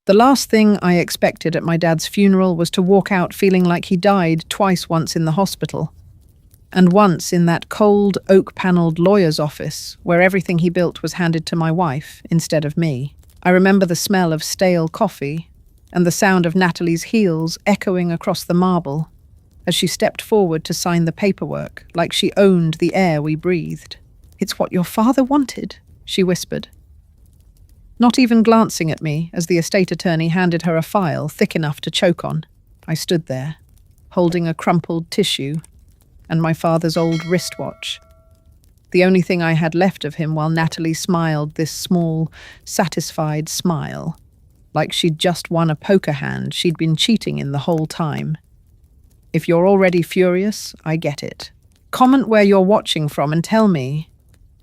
The last thing I expected at my dad's funeral was to walk out feeling like he died twice, once in the hospital, and once in that cold, oak-panelled lawyer's office where everything he built was handed to my wife instead of me. I remember the smell of stale coffee and the sound of Natalie's heels echoing across the marble as she stepped forward to sign the paperwork like she owned the air we breathed. "It's what your father wanted," she whispered, not even glancing at me as the estate attorney handed her a file thick enough to choke on. I stood there, holding a crumpled tissue and my father's old wristwatch, the only thing I had left of him, while Natalie smiled this small, satisfied smile, like she'd just won a poker hand she'd been cheating in the whole time. If you're already furious, I get it. Comment where you're watching from and tell me,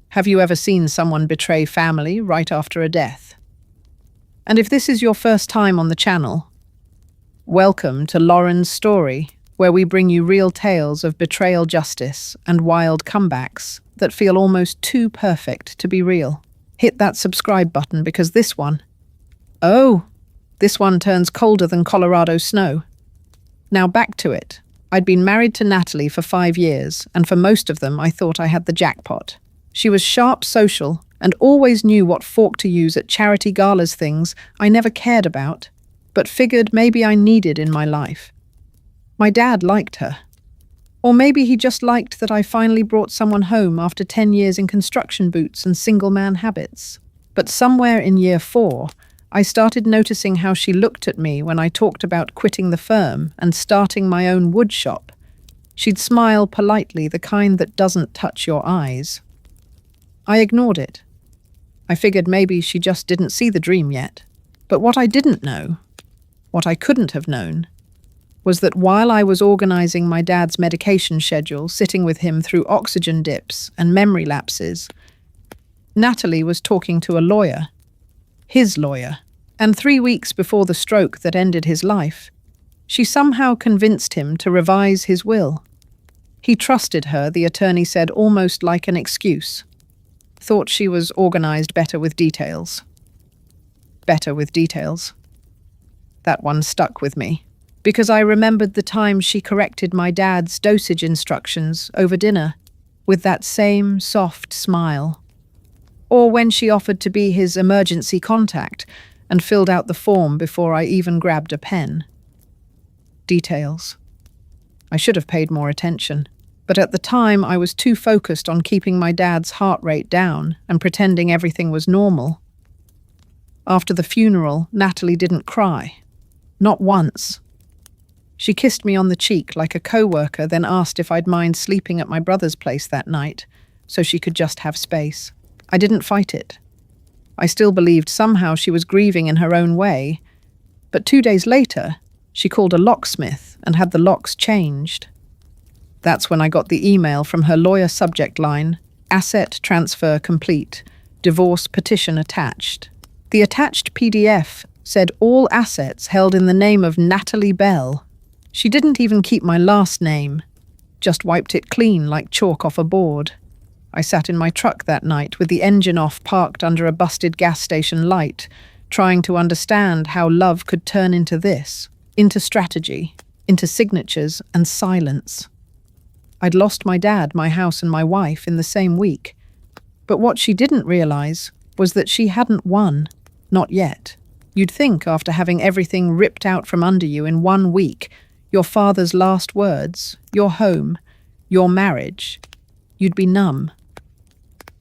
have you ever seen someone betray family right after a death? And if this is your first time on the channel, welcome to Lauren's Story, where we bring you real tales of betrayal, justice, and wild comebacks that feel almost too perfect to be real. Hit that subscribe button because this one turns colder than Colorado snow. Now back to it. I'd been married to Natalie for 5 years, and for most of them I thought I had the jackpot. She was sharp, social, and always knew what fork to use at charity galas, things I never cared about, but figured maybe I needed in my life. My dad liked her. Or maybe he just liked that I finally brought someone home after 10 years in construction boots and single-man habits. But somewhere in year 4, I started noticing how she looked at me when I talked about quitting the firm and starting my own wood shop. She'd smile politely, the kind that doesn't touch your eyes. I ignored it. I figured maybe she just didn't see the dream yet. But what I didn't know, what I couldn't have known, was that while I was organizing my dad's medication schedule, sitting with him through oxygen dips and memory lapses, Natalie was talking to a lawyer, his lawyer, and 3 weeks before the stroke that ended his life, she somehow convinced him to revise his will. He trusted her, the attorney said, almost like an excuse. Thought she was organized better with details. Better with details. That one stuck with me, because I remembered the time she corrected my dad's dosage instructions over dinner with that same soft smile. Or when she offered to be his emergency contact and filled out the form before I even grabbed a pen. Details. I should have paid more attention, but at the time I was too focused on keeping my dad's heart rate down and pretending everything was normal. After the funeral, Natalie didn't cry. Not once. She kissed me on the cheek like a co-worker, then asked if I'd mind sleeping at my brother's place that night, so she could just have space. I didn't fight it. I still believed somehow she was grieving in her own way, but 2 days later, she called a locksmith and had the locks changed. That's when I got the email from her lawyer, subject line, "Asset transfer complete, divorce petition attached." The attached PDF said all assets held in the name of Natalie Bell. She didn't even keep my last name, just wiped it clean like chalk off a board. I sat in my truck that night with the engine off, parked under a busted gas station light, trying to understand how love could turn into this, into strategy, into signatures and silence. I'd lost my dad, my house, and my wife in the same week. But what she didn't realize was that she hadn't won. Not yet. You'd think after having everything ripped out from under you in 1 week, your father's last words, your home, your marriage, you'd be numb.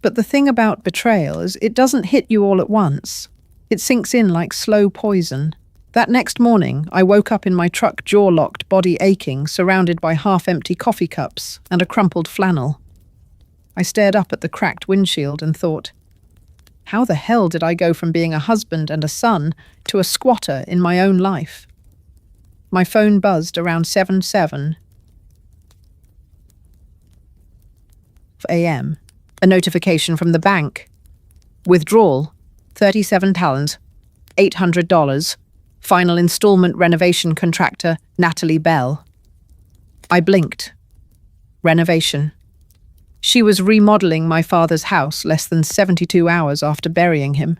But the thing about betrayal is it doesn't hit you all at once. It sinks in like slow poison. That next morning, I woke up in my truck, jaw-locked, body aching, surrounded by half-empty coffee cups and a crumpled flannel. I stared up at the cracked windshield and thought, how the hell did I go from being a husband and a son to a squatter in my own life? My phone buzzed around 7 a.m. A notification from the bank. Withdrawal, $37,800. Final installment, renovation contractor, Natalie Bell. I blinked. Renovation. She was remodeling my father's house less than 72 hours after burying him.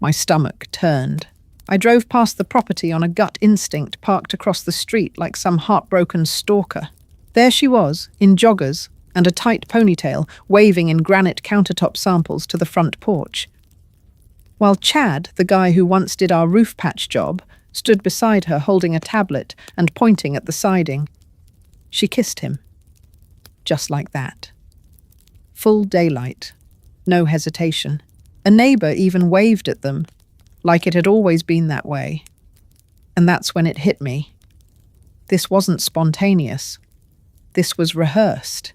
My stomach turned. I drove past the property on a gut instinct, parked across the street like some heartbroken stalker. There she was, in joggers and a tight ponytail, waving in granite countertop samples to the front porch. While Chad, the guy who once did our roof patch job, stood beside her holding a tablet and pointing at the siding. She kissed him. Just like that. Full daylight. No hesitation. A neighbor even waved at them, like it had always been that way. And that's when it hit me. This wasn't spontaneous. This was rehearsed.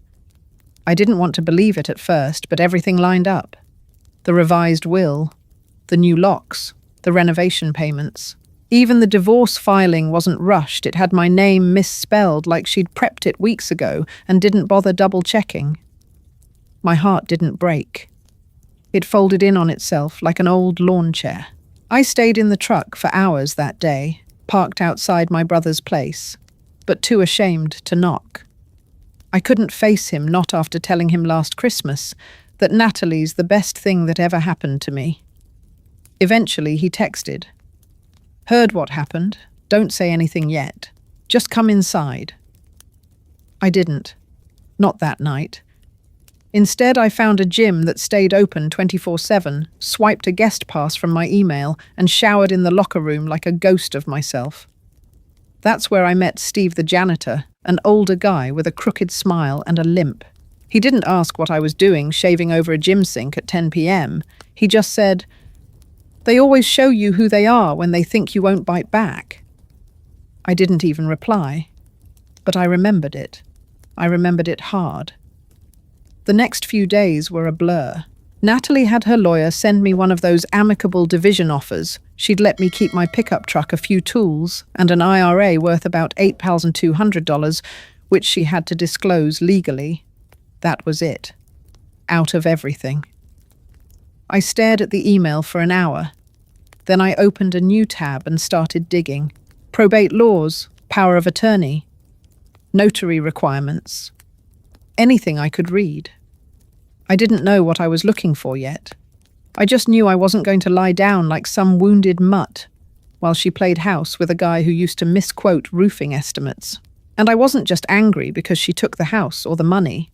I didn't want to believe it at first, but everything lined up. The revised will, the new locks, the renovation payments. Even the divorce filing wasn't rushed. It had my name misspelled like she'd prepped it weeks ago and didn't bother double-checking. My heart didn't break. It folded in on itself like an old lawn chair. I stayed in the truck for hours that day, parked outside my brother's place, but too ashamed to knock. I couldn't face him, not after telling him last Christmas that Natalie's the best thing that ever happened to me. Eventually, he texted. Heard what happened. Don't say anything yet. Just come inside. I didn't. Not that night. Instead, I found a gym that stayed open 24/7, swiped a guest pass from my email, and showered in the locker room like a ghost of myself. That's where I met Steve the janitor, an older guy with a crooked smile and a limp. He didn't ask what I was doing shaving over a gym sink at 10 p.m. He just said, "They always show you who they are when they think you won't bite back." I didn't even reply, but I remembered it. I remembered it hard. The next few days were a blur. Natalie had her lawyer send me one of those amicable division offers. She'd let me keep my pickup truck, a few tools, and an IRA worth about $8,200, which she had to disclose legally. That was it. Out of everything. I stared at the email for an hour. Then I opened a new tab and started digging. Probate laws, power of attorney, notary requirements. Anything I could read. I didn't know what I was looking for yet. I just knew I wasn't going to lie down like some wounded mutt while she played house with a guy who used to misquote roofing estimates. And I wasn't just angry because she took the house or the money.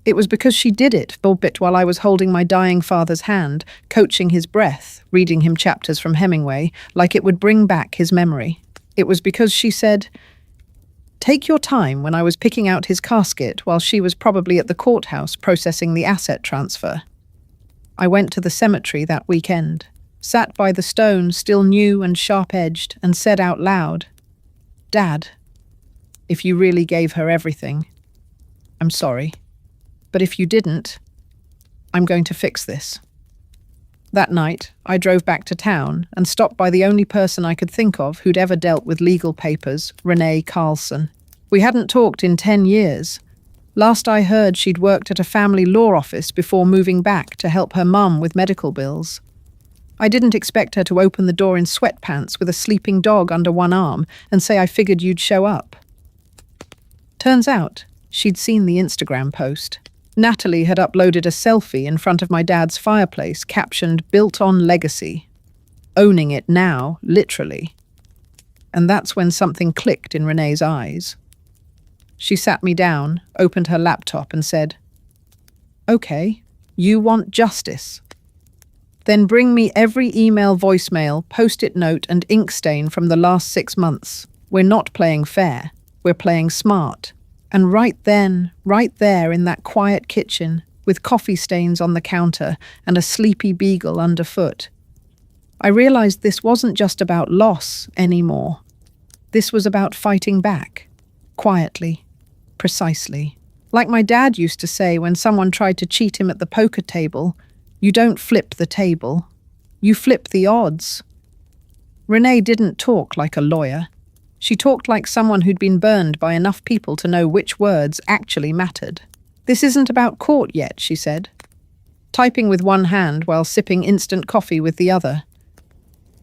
It was because she did it for a bit while I was holding my dying father's hand, coaching his breath, reading him chapters from Hemingway, like it would bring back his memory. It was because she said, "Take your time," when I was picking out his casket while she was probably at the courthouse processing the asset transfer. I went to the cemetery that weekend, sat by the stone still new and sharp-edged, and said out loud, "Dad, if you really gave her everything, I'm sorry. But if you didn't, I'm going to fix this." That night, I drove back to town and stopped by the only person I could think of who'd ever dealt with legal papers, Renee Carlson. We hadn't talked in 10 years. Last I heard, she'd worked at a family law office before moving back to help her mum with medical bills. I didn't expect her to open the door in sweatpants with a sleeping dog under one arm and say, "I figured you'd show up." Turns out, she'd seen the Instagram post. Natalie had uploaded a selfie in front of my dad's fireplace captioned "Built on Legacy." Owning it now, literally. And that's when something clicked in Renee's eyes. She sat me down, opened her laptop and said, "Okay, you want justice. Then bring me every email, voicemail, post-it note and ink stain from the last 6 months. We're not playing fair, we're playing smart." And right then, right there in that quiet kitchen, with coffee stains on the counter and a sleepy beagle underfoot, I realized this wasn't just about loss anymore. This was about fighting back, quietly, precisely. Like my dad used to say when someone tried to cheat him at the poker table, you don't flip the table, you flip the odds. Renee didn't talk like a lawyer. She talked like someone who'd been burned by enough people to know which words actually mattered. "This isn't about court yet," she said, typing with one hand while sipping instant coffee with the other.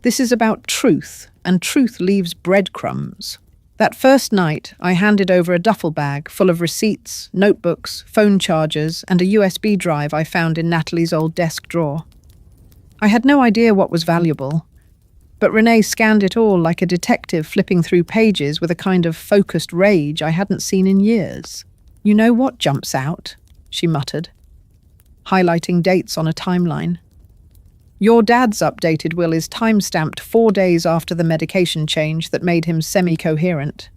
"This is about truth, and truth leaves breadcrumbs." That first night, I handed over a duffel bag full of receipts, notebooks, phone chargers, and a USB drive I found in Natalie's old desk drawer. I had no idea what was valuable. But Renee scanned it all like a detective flipping through pages with a kind of focused rage I hadn't seen in years. "You know what jumps out?" she muttered, highlighting dates on a timeline. "Your dad's updated will is time-stamped 4 days after the medication change that made him semi-coherent.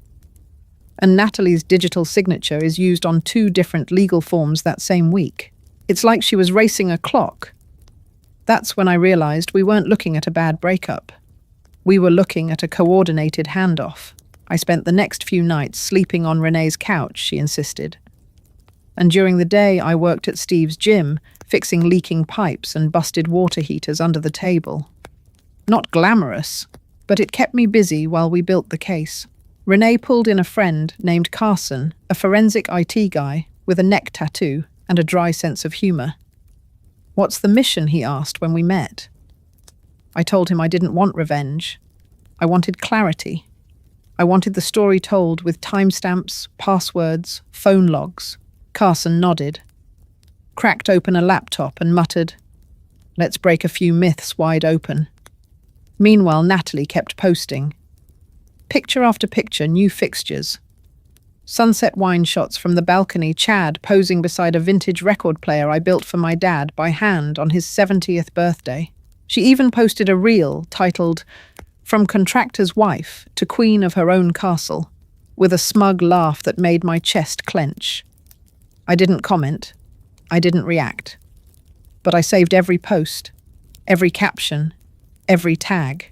And Natalie's digital signature is used on 2 different legal forms that same week. It's like she was racing a clock." That's when I realized we weren't looking at a bad breakup. We were looking at a coordinated handoff. I spent the next few nights sleeping on Renee's couch, she insisted. And during the day, I worked at Steve's gym, fixing leaking pipes and busted water heaters under the table. Not glamorous, but it kept me busy while we built the case. Renee pulled in a friend named Carson, a forensic IT guy with a neck tattoo and a dry sense of humor. "What's the mission?" he asked when we met. I told him I didn't want revenge. I wanted clarity. I wanted the story told with timestamps, passwords, phone logs. Carson nodded, cracked open a laptop and muttered, "Let's break a few myths wide open." Meanwhile, Natalie kept posting. Picture after picture, new fixtures. Sunset wine shots from the balcony, Chad posing beside a vintage record player I built for my dad by hand on his 70th birthday. She even posted a reel titled "From Contractor's Wife to Queen of Her Own Castle," with a smug laugh that made my chest clench. I didn't comment. I didn't react. But I saved every post, every caption, every tag.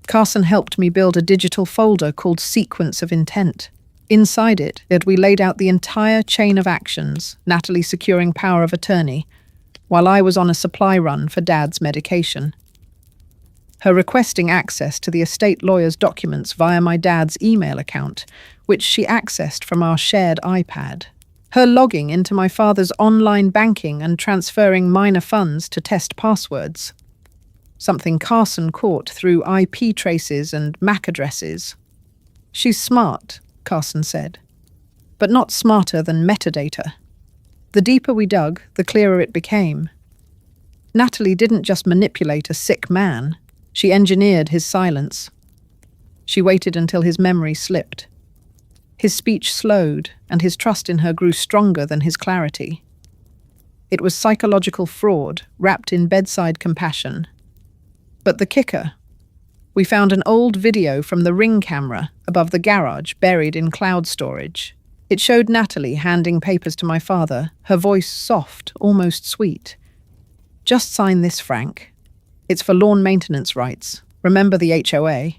Carson helped me build a digital folder called Sequence of Intent. Inside it, we laid out the entire chain of actions, Natalie securing power of attorney, while I was on a supply run for Dad's medication. Her requesting access to the estate lawyer's documents via my dad's email account, which she accessed from our shared iPad. Her logging into my father's online banking and transferring minor funds to test passwords. Something Carson caught through IP traces and MAC addresses. "She's smart," Carson said, "but not smarter than metadata." The deeper we dug, the clearer it became. Natalie didn't just manipulate a sick man, she engineered his silence. She waited until his memory slipped. His speech slowed, and his trust in her grew stronger than his clarity. It was psychological fraud, wrapped in bedside compassion. But the kicker: we found an old video from the Ring camera above the garage buried in cloud storage. It showed Natalie handing papers to my father, her voice soft, almost sweet. "Just sign this, Frank. It's for lawn maintenance rights. Remember the HOA?"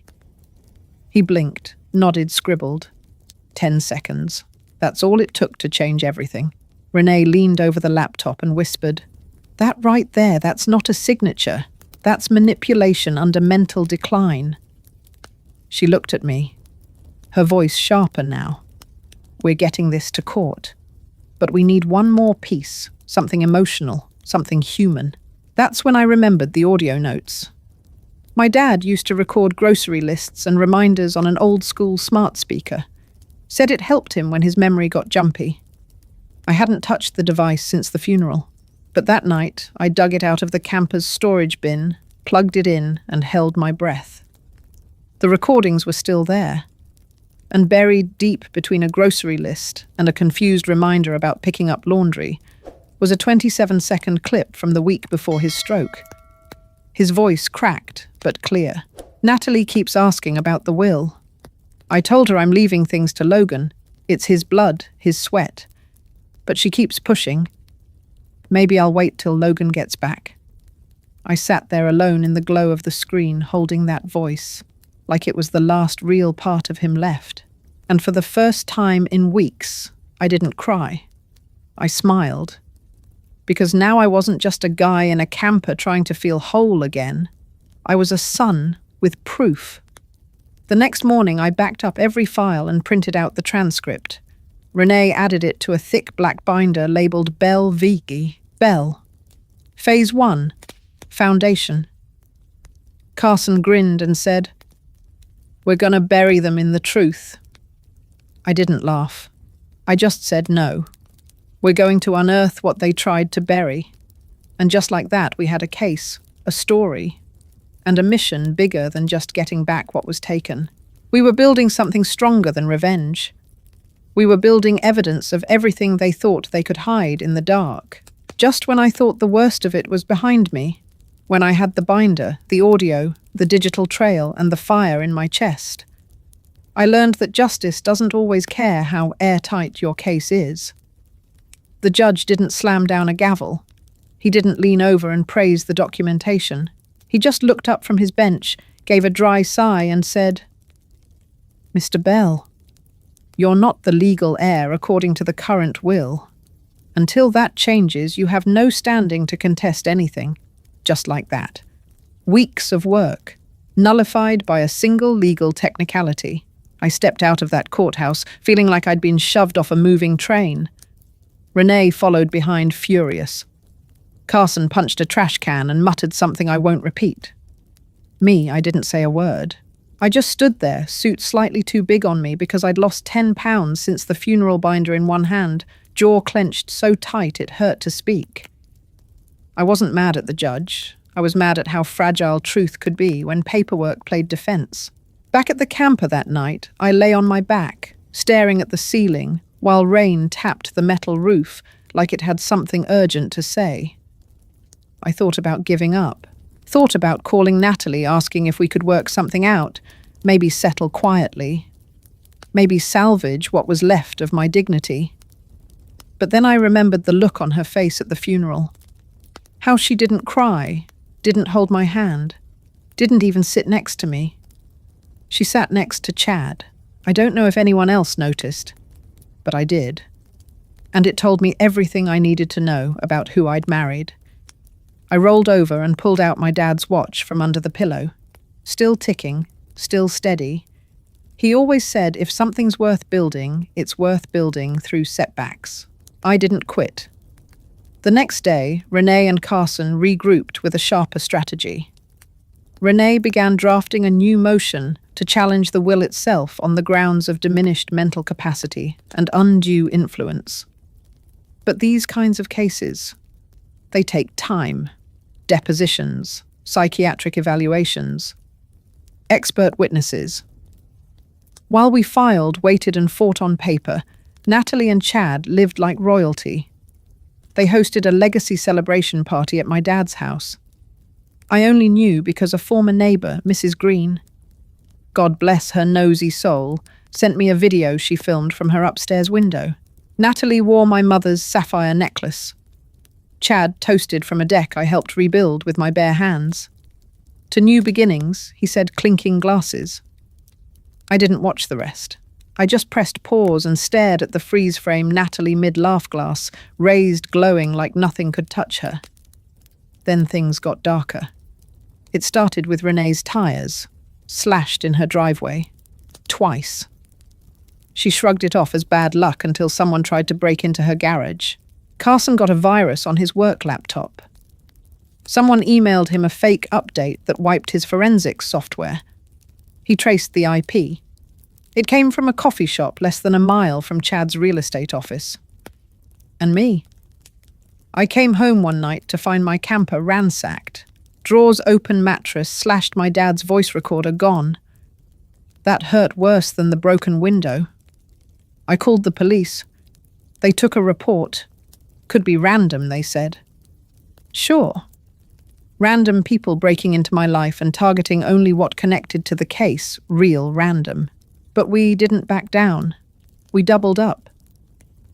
He blinked, nodded, scribbled. 10 seconds. That's all it took to change everything. Renee leaned over the laptop and whispered, "That right there, that's not a signature. That's manipulation under mental decline." She looked at me, her voice sharper now. "We're getting this to court. But we need one more piece, something emotional, something human." That's when I remembered the audio notes. My dad used to record grocery lists and reminders on an old-school smart speaker. Said it helped him when his memory got jumpy. I hadn't touched the device since the funeral, but that night I dug it out of the camper's storage bin, plugged it in, and held my breath. The recordings were still there, and buried deep between a grocery list and a confused reminder about picking up laundry was a 27-second clip from the week before his stroke. His voice cracked, but clear. "Natalie keeps asking about the will. I told her I'm leaving things to Logan. It's his blood, his sweat. But she keeps pushing. Maybe I'll wait till Logan gets back." I sat there alone in the glow of the screen, holding that voice, like it was the last real part of him left. And for the first time in weeks, I didn't cry. I smiled. Because now I wasn't just a guy in a camper trying to feel whole again. I was a son with proof. The next morning, I backed up every file and printed out the transcript. Renee added it to a thick black binder labeled Bell Vigi. Bell. Phase 1. Foundation. Carson grinned and said, "We're gonna bury them in the truth." I didn't laugh. I just said no. We're going to unearth what they tried to bury. And just like that, we had a case, a story, and a mission bigger than just getting back what was taken. We were building something stronger than revenge. We were building evidence of everything they thought they could hide in the dark. Just when I thought the worst of it was behind me, when I had the binder, the audio, the digital trail, and the fire in my chest, I learned that justice doesn't always care how airtight your case is. The judge didn't slam down a gavel. He didn't lean over and praise the documentation. He just looked up from his bench, gave a dry sigh, and said, "Mr. Bell, you're not the legal heir according to the current will. Until that changes, you have no standing to contest anything." Just like that. Weeks of work, nullified by a single legal technicality. I stepped out of that courthouse, feeling like I'd been shoved off a moving train. Renee followed behind, furious. Carson punched a trash can and muttered something I won't repeat. I didn't say a word. I just stood there, suit slightly too big on me because I'd lost 10 pounds since the funeral binder in one hand, jaw clenched so tight it hurt to speak. I wasn't mad at the judge. I was mad at how fragile truth could be when paperwork played defense. Back at the camper that night, I lay on my back, staring at the ceiling, while rain tapped the metal roof like it had something urgent to say. I thought about giving up. Thought about calling Natalie, asking if we could work something out, maybe settle quietly, maybe salvage what was left of my dignity. But then I remembered the look on her face at the funeral. How she didn't cry, didn't hold my hand, didn't even sit next to me. She sat next to Chad. I don't know if anyone else noticed, but I did. And it told me everything I needed to know about who I'd married. I rolled over and pulled out my dad's watch from under the pillow. Still ticking, still steady. He always said if something's worth building, it's worth building through setbacks. I didn't quit. The next day, Renee and Carson regrouped with a sharper strategy. Renee began drafting a new motion to challenge the will itself on the grounds of diminished mental capacity and undue influence. But these kinds of cases, they take time, depositions, psychiatric evaluations, expert witnesses. While we filed, waited and fought on paper, Natalie and Chad lived like royalty. They hosted a legacy celebration party at my dad's house. I only knew because a former neighbour, Mrs. Green, God bless her nosy soul, sent me a video she filmed from her upstairs window. Natalie wore my mother's sapphire necklace. Chad toasted from a deck I helped rebuild with my bare hands. To new beginnings, he said, clinking glasses. I didn't watch the rest. I just pressed pause and stared at the freeze-frame Natalie mid-laugh glass, raised glowing like nothing could touch her. Then things got darker. It started with Renee's tires, slashed in her driveway. Twice. She shrugged it off as bad luck until someone tried to break into her garage. Carson got a virus on his work laptop. Someone emailed him a fake update that wiped his forensics software. He traced the IP. It came from a coffee shop less than a mile from Chad's real estate office. And me. I came home one night to find my camper ransacked. Drawers open, mattress slashed, my dad's voice recorder gone. That hurt worse than the broken window. I called the police. They took a report. Could be random, they said. Sure. Random people breaking into my life and targeting only what connected to the case, real random. But we didn't back down. We doubled up.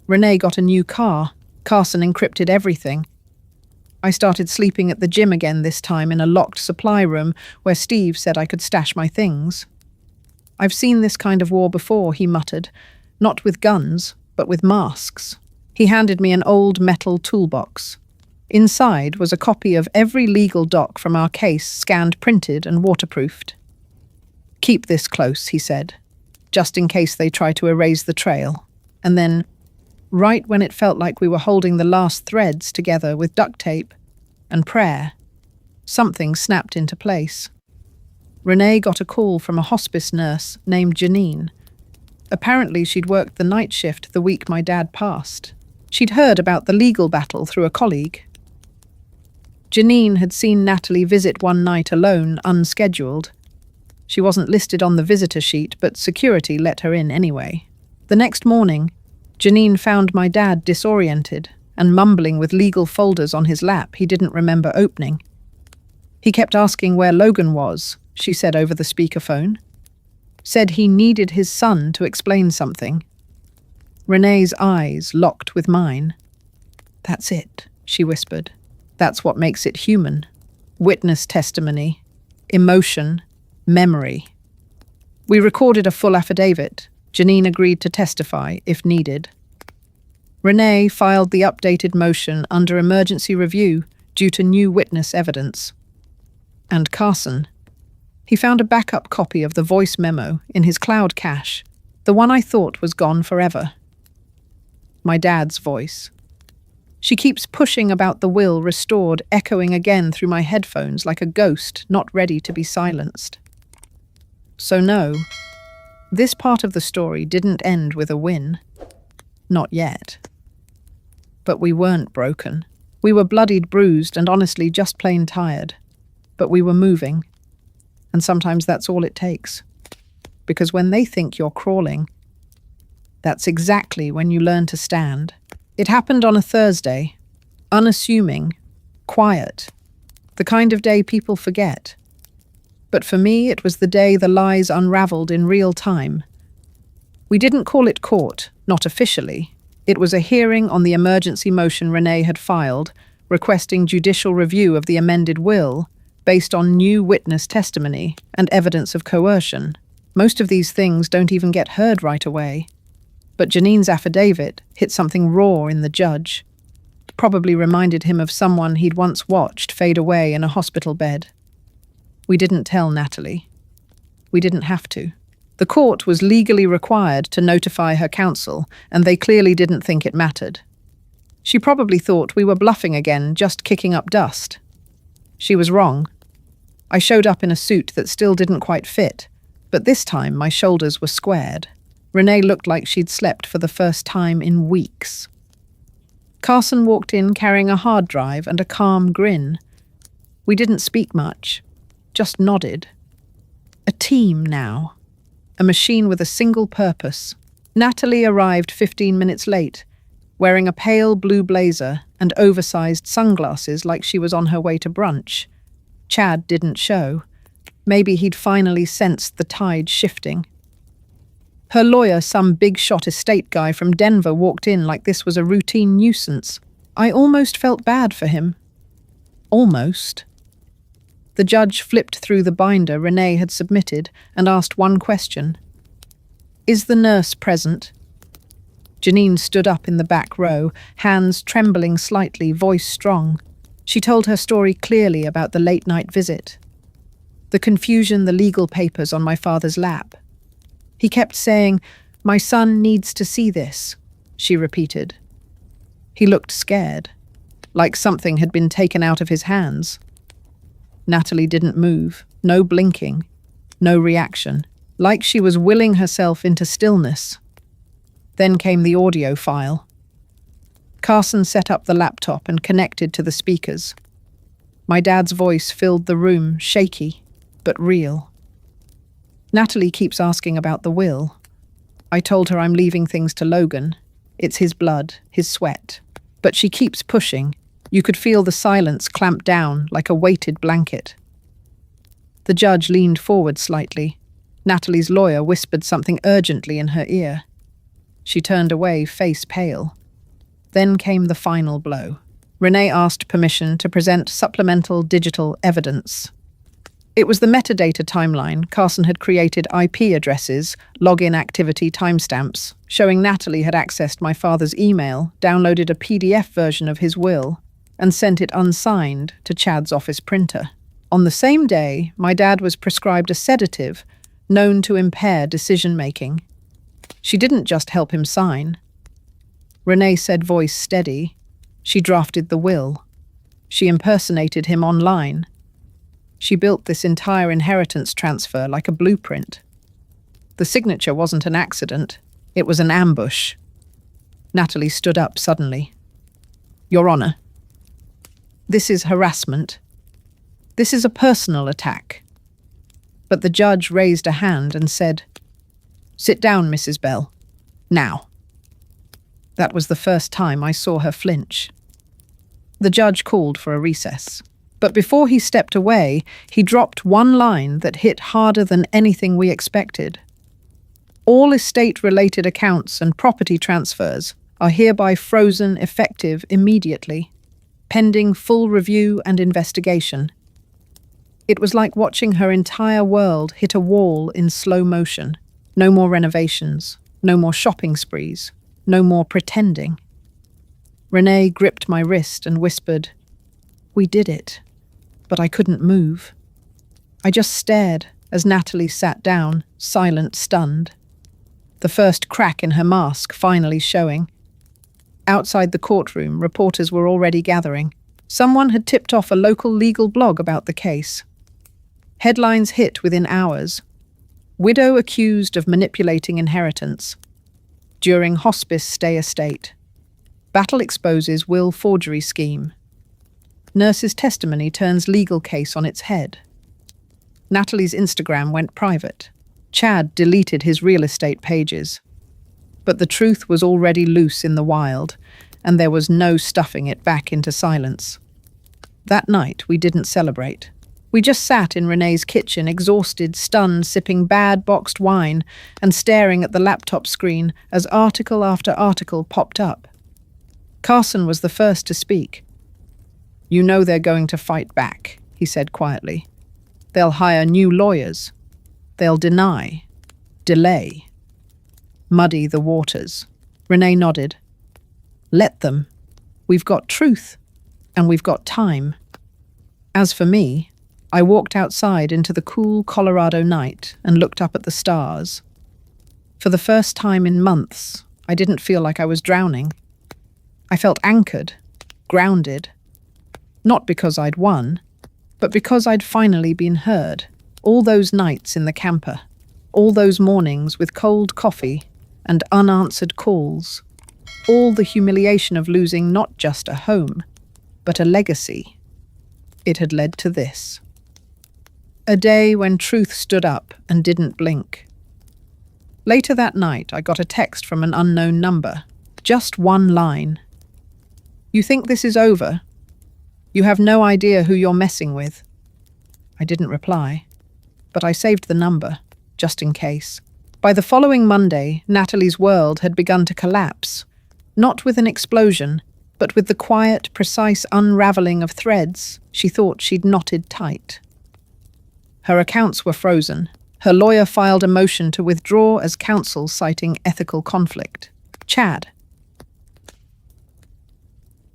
Renee got a new car. Carson encrypted everything. I started sleeping at the gym again, this time in a locked supply room where Steve said I could stash my things. I've seen this kind of war before, he muttered. Not with guns, but with masks. He handed me an old metal toolbox. Inside was a copy of every legal doc from our case, scanned, printed, and waterproofed. Keep this close, he said, just in case they try to erase the trail. And then, right when it felt like we were holding the last threads together with duct tape and prayer, something snapped into place. Renee got a call from a hospice nurse named Janine. Apparently she'd worked the night shift the week my dad passed. She'd heard about the legal battle through a colleague. Janine had seen Natalie visit one night alone, unscheduled. She wasn't listed on the visitor sheet, but security let her in anyway. The next morning, Janine found my dad disoriented and mumbling with legal folders on his lap he didn't remember opening. He kept asking where Logan was, she said over the speakerphone. Said he needed his son to explain something. Renee's eyes locked with mine. "That's it," she whispered. "That's what makes it human. Witness testimony, emotion, memory." We recorded a full affidavit. Janine agreed to testify if needed. Renee filed the updated motion under emergency review due to new witness evidence. And Carson. He found a backup copy of the voice memo in his cloud cache, the one I thought was gone forever. My dad's voice. She keeps pushing about the will restored, echoing again through my headphones like a ghost not ready to be silenced. So no, this part of the story didn't end with a win. Not yet. But we weren't broken. We were bloodied, bruised, and honestly just plain tired. But we were moving. And sometimes that's all it takes. Because when they think you're crawling, that's exactly when you learn to stand. It happened on a Thursday. Unassuming. Quiet. The kind of day people forget. But for me, it was the day the lies unraveled in real time. We didn't call it court, not officially. It was a hearing on the emergency motion Renee had filed, requesting judicial review of the amended will, based on new witness testimony and evidence of coercion. Most of these things don't even get heard right away. But Janine's affidavit hit something raw in the judge. Probably reminded him of someone he'd once watched fade away in a hospital bed. We didn't tell Natalie. We didn't have to. The court was legally required to notify her counsel, and they clearly didn't think it mattered. She probably thought we were bluffing again, just kicking up dust. She was wrong. I showed up in a suit that still didn't quite fit, but this time my shoulders were squared. Renee looked like she'd slept for the first time in weeks. Carson walked in carrying a hard drive and a calm grin. We didn't speak much, just nodded. A team now. A machine with a single purpose. Natalie arrived 15 minutes late, wearing a pale blue blazer and oversized sunglasses like she was on her way to brunch. Chad didn't show. Maybe he'd finally sensed the tide shifting. Her lawyer, some big-shot estate guy from Denver, walked in like this was a routine nuisance. I almost felt bad for him. Almost. The judge flipped through the binder Renee had submitted and asked one question. "Is the nurse present?" Janine stood up in the back row, hands trembling slightly, voice strong. She told her story clearly about the late-night visit. The confusion, the legal papers on my father's lap. He kept saying, "My son needs to see this," she repeated. He looked scared, like something had been taken out of his hands. Natalie didn't move, no blinking, no reaction, like she was willing herself into stillness. Then came the audio file. Carson set up the laptop and connected to the speakers. My dad's voice filled the room, shaky, but real. Natalie keeps asking about the will. I told her I'm leaving things to Logan. It's his blood, his sweat. But she keeps pushing. You could feel the silence clamp down like a weighted blanket. The judge leaned forward slightly. Natalie's lawyer whispered something urgently in her ear. She turned away, face pale. Then came the final blow. Renee asked permission to present supplemental digital evidence. It was the metadata timeline. Carson had created IP addresses, login activity timestamps, showing Natalie had accessed my father's email, downloaded a PDF version of his will, and sent it unsigned to Chad's office printer. On the same day, my dad was prescribed a sedative known to impair decision-making. She didn't just help him sign. Renee said, voice steady. She drafted the will. She impersonated him online. She built this entire inheritance transfer like a blueprint. The signature wasn't an accident. It was an ambush. Natalie stood up suddenly. "Your Honor." This is harassment. This is a personal attack. But the judge raised a hand and said, "Sit down, Mrs. Bell. Now." That was the first time I saw her flinch. The judge called for a recess. But before he stepped away, he dropped one line that hit harder than anything we expected. All estate-related accounts and property transfers are hereby frozen effective immediately, pending full review and investigation. It was like watching her entire world hit a wall in slow motion. No more renovations, no more shopping sprees, no more pretending. Renee gripped my wrist and whispered, "We did it." But I couldn't move. I just stared as Natalie sat down, silent, stunned. The first crack in her mask finally showing. Outside the courtroom, reporters were already gathering. Someone had tipped off a local legal blog about the case. Headlines hit within hours. Widow accused of manipulating inheritance. During hospice stay estate. Battle exposes will forgery scheme. Nurse's testimony turns legal case on its head. Natalie's Instagram went private. Chad deleted his real estate pages. But the truth was already loose in the wild, and there was no stuffing it back into silence. That night, we didn't celebrate. We just sat in Renee's kitchen, exhausted, stunned, sipping bad boxed wine and staring at the laptop screen as article after article popped up. Carson was the first to speak. "You know they're going to fight back," he said quietly. "They'll hire new lawyers. They'll deny, delay, muddy the waters." Renee nodded. "Let them. We've got truth, and we've got time." As for me, I walked outside into the cool Colorado night and looked up at the stars. For the first time in months, I didn't feel like I was drowning. I felt anchored, grounded. Not because I'd won, but because I'd finally been heard. All those nights in the camper, all those mornings with cold coffee and unanswered calls, all the humiliation of losing not just a home, but a legacy. It had led to this. A day when truth stood up and didn't blink. Later that night, I got a text from an unknown number. Just one line. "You think this is over? You have no idea who you're messing with." I didn't reply, but I saved the number, just in case. By the following Monday, Natalie's world had begun to collapse, not with an explosion, but with the quiet, precise unraveling of threads she thought she'd knotted tight. Her accounts were frozen. Her lawyer filed a motion to withdraw as counsel citing ethical conflict. Chad.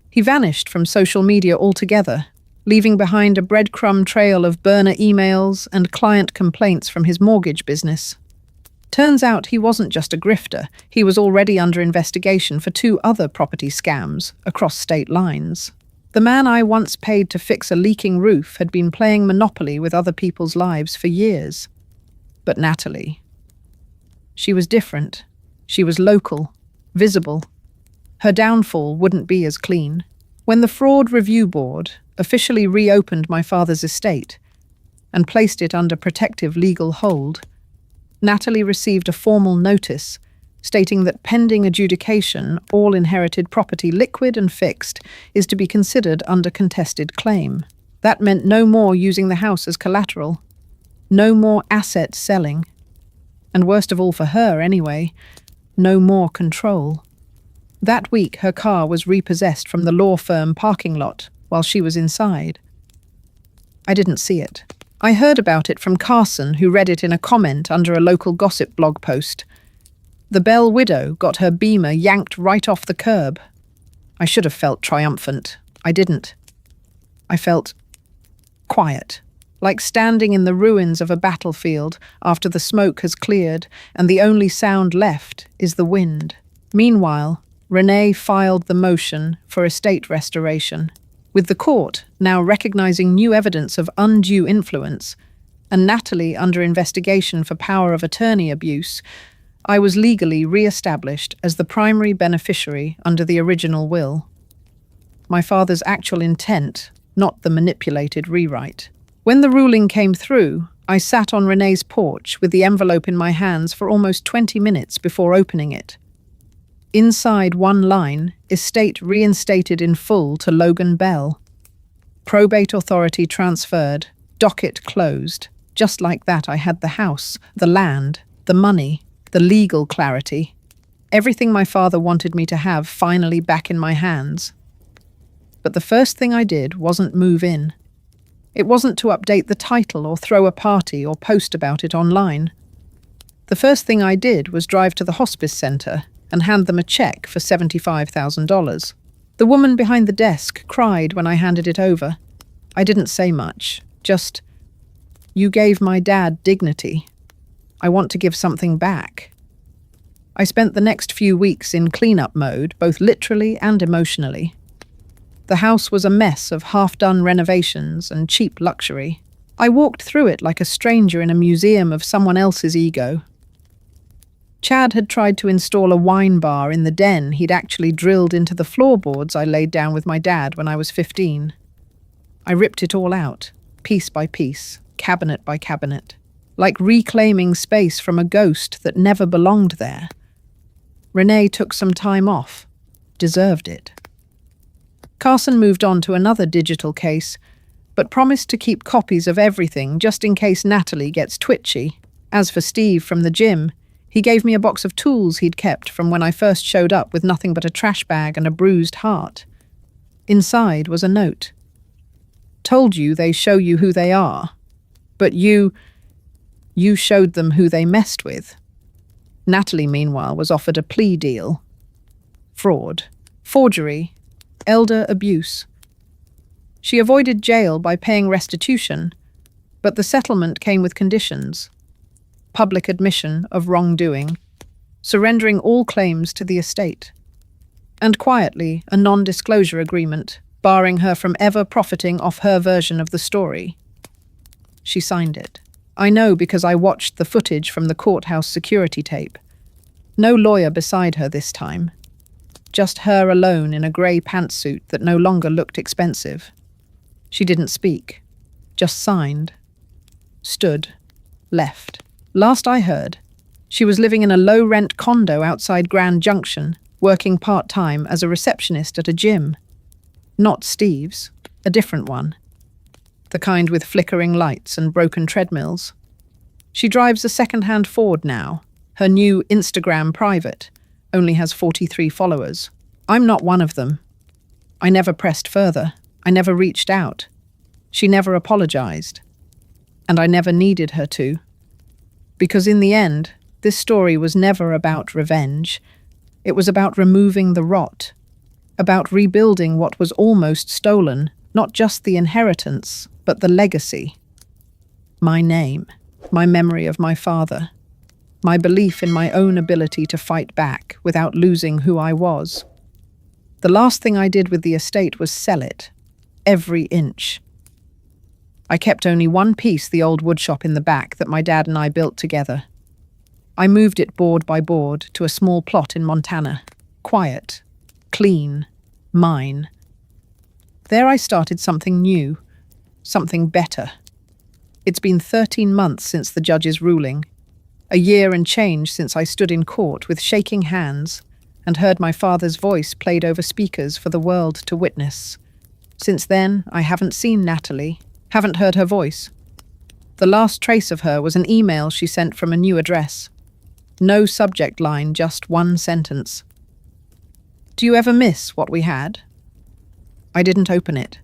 He vanished from social media altogether, leaving behind a breadcrumb trail of burner emails and client complaints from his mortgage business. Turns out he wasn't just a grifter, he was already under investigation for 2 other property scams across state lines. The man I once paid to fix a leaking roof had been playing Monopoly with other people's lives for years. But Natalie. She was different. She was local, visible. Her downfall wouldn't be as clean. When the Fraud Review Board officially reopened my father's estate and placed it under protective legal hold, Natalie received a formal notice stating that pending adjudication, all inherited property liquid and fixed is to be considered under contested claim. That meant no more using the house as collateral, no more asset selling, and worst of all for her anyway, no more control. That week her car was repossessed from the law firm parking lot while she was inside. I didn't see it. I heard about it from Carson, who read it in a comment under a local gossip blog post. The Bell widow got her Beamer yanked right off the curb. I should have felt triumphant. I didn't. I felt quiet, like standing in the ruins of a battlefield after the smoke has cleared and the only sound left is the wind. Meanwhile, Renee filed the motion for estate restoration. With the court now recognizing new evidence of undue influence and Natalie under investigation for power of attorney abuse, I was legally re-established as the primary beneficiary under the original will. My father's actual intent not the manipulated rewrite. When the ruling came through, I sat on Renee's porch with the envelope in my hands for almost 20 minutes before opening it. Inside one line, estate reinstated in full to Logan Bell. Probate authority transferred, docket closed. Just like that, I had the house, the land, the money, the legal clarity. Everything my father wanted me to have finally back in my hands. But the first thing I did wasn't move in. It wasn't to update the title or throw a party or post about it online. The first thing I did was drive to the hospice centre and hand them a cheque for $75,000. The woman behind the desk cried when I handed it over. I didn't say much, just, "You gave my dad dignity. I want to give something back." I spent the next few weeks in clean-up mode, both literally and emotionally. The house was a mess of half-done renovations and cheap luxury. I walked through it like a stranger in a museum of someone else's ego. Chad had tried to install a wine bar in the den he'd actually drilled into the floorboards I laid down with my dad when I was 15. I ripped it all out, piece by piece, cabinet by cabinet, like reclaiming space from a ghost that never belonged there. Renee took some time off. Deserved it. Carson moved on to another digital case, but promised to keep copies of everything just in case Natalie gets twitchy. As for Steve from the gym, he gave me a box of tools he'd kept from when I first showed up with nothing but a trash bag and a bruised heart. Inside was a note. "Told you they show you who they are, but you showed them who they messed with." Natalie, meanwhile, was offered a plea deal. Fraud, forgery, elder abuse. She avoided jail by paying restitution, but the settlement came with conditions. Public admission of wrongdoing, surrendering all claims to the estate, and quietly a non-disclosure agreement barring her from ever profiting off her version of the story. She signed it. I know because I watched the footage from the courthouse security tape. No lawyer beside her this time. Just her alone in a grey pantsuit that no longer looked expensive. She didn't speak, just signed. Stood. Left. Last I heard, she was living in a low-rent condo outside Grand Junction, working part-time as a receptionist at a gym. Not Steve's, a different one. The kind with flickering lights and broken treadmills. She drives a second-hand Ford now. Her new Instagram private only has 43 followers. I'm not one of them. I never pressed further. I never reached out. She never apologized. And I never needed her to. Because in the end, this story was never about revenge. It was about removing the rot. About rebuilding what was almost stolen, not just the inheritance, but the legacy. My name, my memory of my father, my belief in my own ability to fight back without losing who I was. The last thing I did with the estate was sell it, every inch. I kept only one piece, the old woodshop in the back that my dad and I built together. I moved it board by board to a small plot in Montana. Quiet, clean, mine. There I started something new, something better. It's been 13 months since the judge's ruling, a year and change since I stood in court with shaking hands and heard my father's voice played over speakers for the world to witness. Since then, I haven't seen Natalie, haven't heard her voice. The last trace of her was an email she sent from a new address. No subject line, just one sentence. "Do you ever miss what we had?" I didn't open it.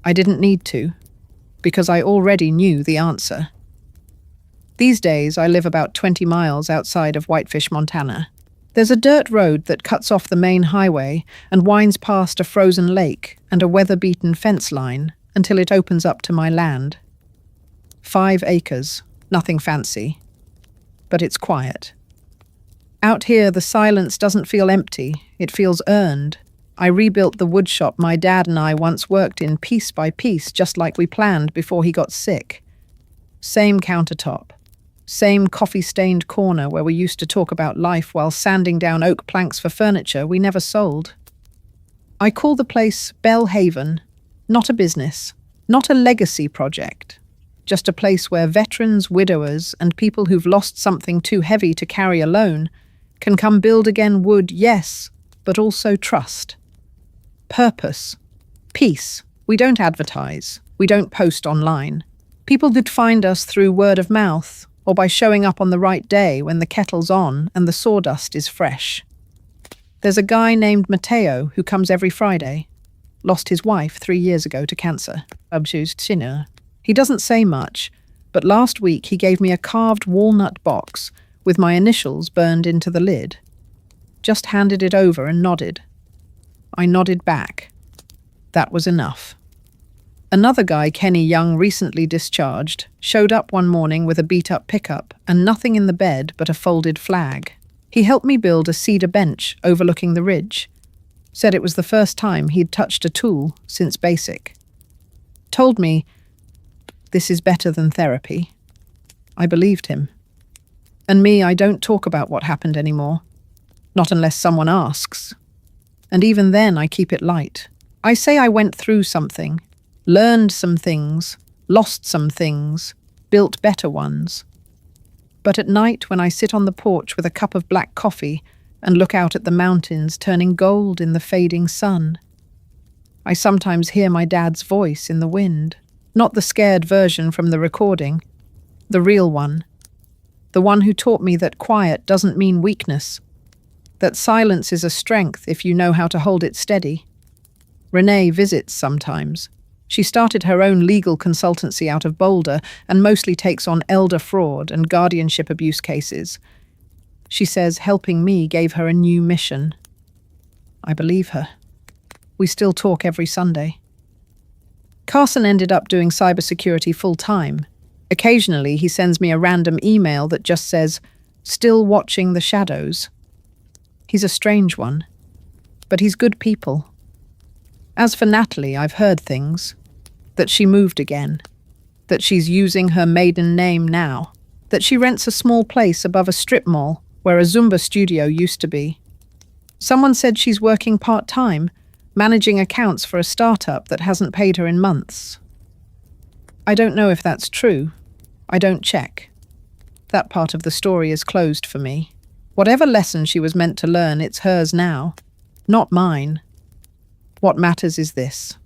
I didn't need to, because I already knew the answer. These days, I live about 20 miles outside of Whitefish, Montana. There's a dirt road that cuts off the main highway and winds past a frozen lake and a weather-beaten fence line until it opens up to my land. 5 acres, nothing fancy, but it's quiet. Out here, the silence doesn't feel empty, it feels earned. I rebuilt the woodshop my dad and I once worked in piece by piece, just like we planned before he got sick. Same countertop, same coffee-stained corner where we used to talk about life while sanding down oak planks for furniture we never sold. I call the place Bell Haven, Not a business, not a legacy project, just a place where veterans, widowers, and people who've lost something too heavy to carry alone can come build again wood, yes, but also trust. Purpose. Peace. We don't advertise. We don't post online. People did find us through word of mouth or by showing up on the right day when the kettle's on and the sawdust is fresh. There's a guy named Matteo who comes every Friday. Lost his wife 3 years ago to cancer. He doesn't say much, but last week he gave me a carved walnut box with my initials burned into the lid. Just handed it over and nodded. I nodded back. That was enough. Another guy, Kenny Young, recently discharged, showed up one morning with a beat-up pickup and nothing in the bed but a folded flag. He helped me build a cedar bench overlooking the ridge. Said it was the first time he'd touched a tool since basic. Told me, this is better than therapy. I believed him. And me, I don't talk about what happened anymore. Not unless someone asks. And even then, I keep it light. I say I went through something, learned some things, lost some things, built better ones. But at night, when I sit on the porch with a cup of black coffee and look out at the mountains turning gold in the fading sun, I sometimes hear my dad's voice in the wind. Not the scared version from the recording, the real one. The one who taught me that quiet doesn't mean weakness, that silence is a strength if you know how to hold it steady. Renee visits sometimes. She started her own legal consultancy out of Boulder and mostly takes on elder fraud and guardianship abuse cases. She says helping me gave her a new mission. I believe her. We still talk every Sunday. Carson ended up doing cybersecurity full-time. Occasionally, he sends me a random email that just says, "Still watching the shadows." He's a strange one, but he's good people. As for Natalie, I've heard things. That she moved again. That she's using her maiden name now. That she rents a small place above a strip mall where a Zumba studio used to be. Someone said she's working part-time, managing accounts for a startup that hasn't paid her in months. I don't know if that's true. I don't check. That part of the story is closed for me. Whatever lesson she was meant to learn, it's hers now, not mine. What matters is this.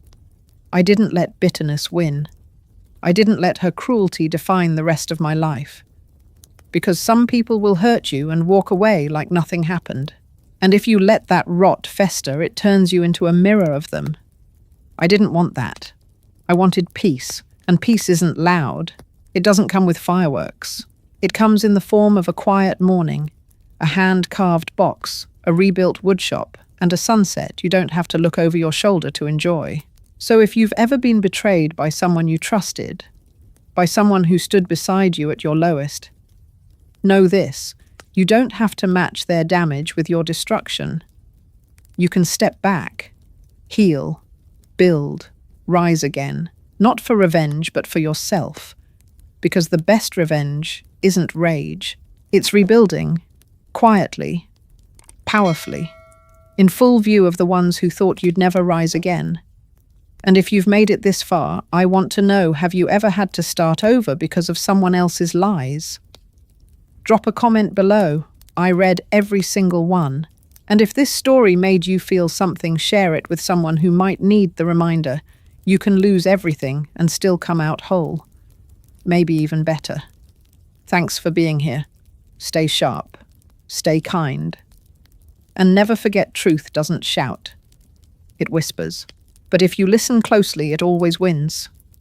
I didn't let bitterness win. I didn't let her cruelty define the rest of my life. Because some people will hurt you and walk away like nothing happened. And if you let that rot fester, it turns you into a mirror of them. I didn't want that. I wanted peace, and peace isn't loud. It doesn't come with fireworks. It comes in the form of a quiet morning, a hand-carved box, a rebuilt woodshop, and a sunset you don't have to look over your shoulder to enjoy. So if you've ever been betrayed by someone you trusted, by someone who stood beside you at your lowest, know this. You don't have to match their damage with your destruction. You can step back, heal, build, rise again, not for revenge, but for yourself. Because the best revenge isn't rage. It's rebuilding, quietly, powerfully, in full view of the ones who thought you'd never rise again. And if you've made it this far, I want to know, have you ever had to start over because of someone else's lies? Drop a comment below. I read every single one. And if this story made you feel something, share it with someone who might need the reminder. You can lose everything and still come out whole. Maybe even better. Thanks for being here. Stay sharp. Stay kind. And never forget, truth doesn't shout. It whispers. But if you listen closely, it always wins.